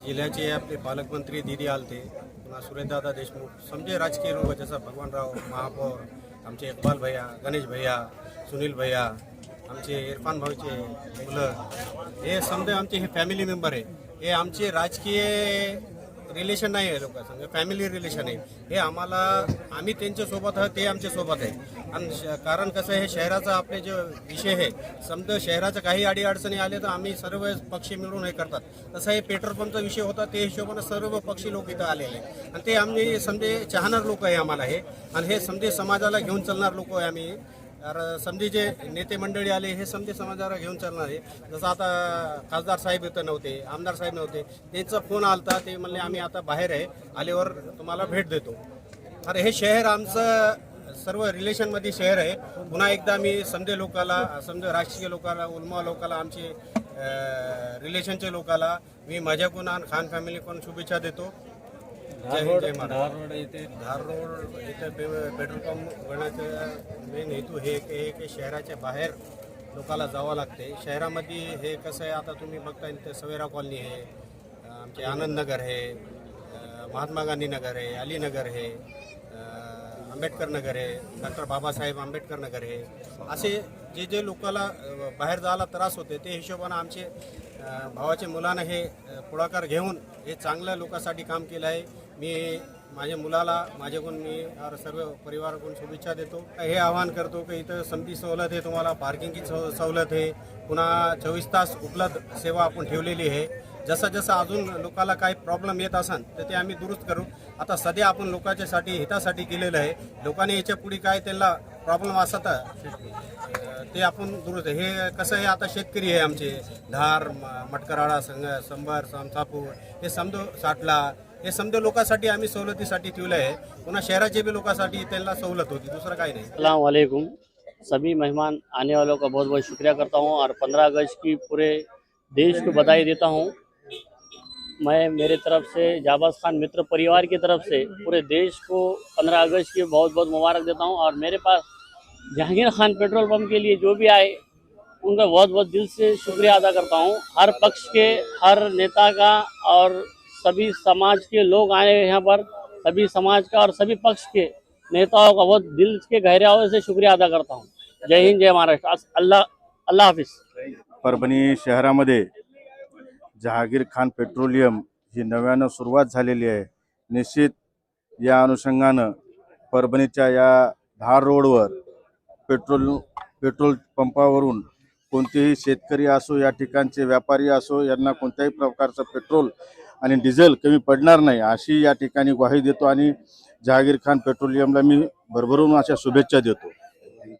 जिल्ह्याचे आपले पालकमंत्री दीदी आलते, पुन्हा सुरेशदादा देशमुख, समजे राजकीय लोक जसं भगवानराव महापौर, आमचे इकबाल भैया, गणेश भैया, सुनील भैया, आमचे इरफान भाऊचे मुलं, हे समजे आमचे हे फॅमिली मेंबर आहे. हे आमचे राजकीय रिलेशन नाही आहे, लोकांसंग फॅमिली रिलेशन आहे. हे आम्हाला, आम्ही त्यांच्यासोबत आहोत, ते आमच्यासोबत आहे. आणि कारण कसं आहे, हे शहराचा आपले जो विषय आहे, समजा शहराचं काही अडीअडचणी आले तर आम्ही सर्व पक्षी मिळून हे करतात. तसं हे पेट्रोल पंपचा विषय होता, ते हिशोबानं सर्व पक्षी लोक इथं आलेले आणि ते आम्ही समजे चाहणार लोक आहे आम्हाला हे. आणि हे समजे समाजाला घेऊन चालणार लोक आहे आम्ही. समजे जे नेते मंडळी आले हे समजे समाजाला घेऊन चालणार आहे. जसं आता खासदार साहेब इथं नव्हते, आमदार साहेब नव्हते, त्यांचा फोन आलता, ते म्हणले आम्ही आता बाहेर आहे, आल्यावर तुम्हाला भेट देतो. अरे हे शहर आमचं सर्व रिलेशनमध्ये शहर आहे. पुन्हा एकदा मी समजे लोकाला, समजा राजकीय लोकाला, उलमा लोकाला, आमचे रिलेशनच्या लोकाला मी माझ्याकडून आणि खान फॅमिलीकडून शुभेच्छा देतो. जय हिंद, जय महाराष्ट्र. धार रोड इथे पेट्रोल पंप बनवायचं मेन हेतू हे की शहराच्या बाहेर लोकाला जावं लागते. शहरामध्ये हे कसं आहे, आता तुम्ही बघताय इथे सवेरा कॉलनी आहे, आमचे आनंद नगर आहे, महात्मा गांधी नगर आहे, अली नगर आहे, आंबेडकर नगर आहे, डॉक्टर बाबासाहेब आंबेडकर नगर आहे. असे जे जे लोकाला बाहेर जायला त्रास होते, ते हिशोबानं आमचे भावाच्या मुलानं हे पुढाकार घेऊन हे चांगल्या लोकांसाठी काम केलं आहे. मी माझ्या मुलाला माझ्याकडून मी सर्व परिवाराकडून शुभेच्छा देतो. हे आवाहन करतो की इथं समधी सवलत आहे, तुम्हाला पार्किंगची सवलत आहे, पुन्हा 24 तास उपलब्ध सेवा आपण ठेवलेली आहे. जसं जसं अजून लोकाला काही प्रॉब्लेम येत असेल तर ते आम्ही दुरुस्त करू. आता सध्या आपण लोकांच्यासाठी हितासाठी केलेलं आहे. लोकांनी याच्या पुढे काय त्यांना प्रॉब्लेम असत ते आपण दुरुस्त. हे कसं आहे, आता शेतकरी आहे आमचे, धार, मटकराळा, संभार, समसापूर, हे समजो साठला, हे समजा लोकांसाठी आम्ही सवलतीसाठी ठेवलं आहे. पुन्हा शहराचे भी लोकांसाठी त्यांना सवलत होती, दुसरं काही नाही. अस्सलाम वालेकुम. सभी मेहमान आने वालों का बहुत बहुत शुक्रिया करता हूं और 15 अगस्त की पूरे देश को बधाई देता हूं. मैं मेरे तरफ से, जाबाज खान मित्र परिवार की तरफ से पूरे देश को 15 अगस्त की बहुत बहुत मुबारक देता हूं. और मेरे पास जहांगीर खान पेट्रोल पंप के लिए जो भी आए उनका बहुत बहुत दिल से शुक्रिया अदा करता हूं. हर पक्ष के, हर नेता का और सभी समाज के लोग आए यहाँ पर, सभी समाज का और सभी पक्ष के नेताओं का बहुत दिल के गहराई से शुक्रिया अदा करता हूँ. जय हिंद, जय महाराष्ट्र. अल्लाह हाफिज. परभणी शहरामध्ये जहागीर खान पेट्रोलियम ही नव्यानं सुरुवात झालेली आहे. निश्चित या अनुषंगानं परभणीच्या या धार रोडवर पेट्रोल पंपावरून कोणतेही शेतकरी असो, या ठिकाणचे व्यापारी असो, यांना कोणत्याही प्रकारचं पेट्रोल आणि डिझेल कमी पडणार नाही अशी या ठिकाणी ग्वाही देतो आणि जहागीर खान पेट्रोलियमला मी भरभरून अशा शुभेच्छा देतो.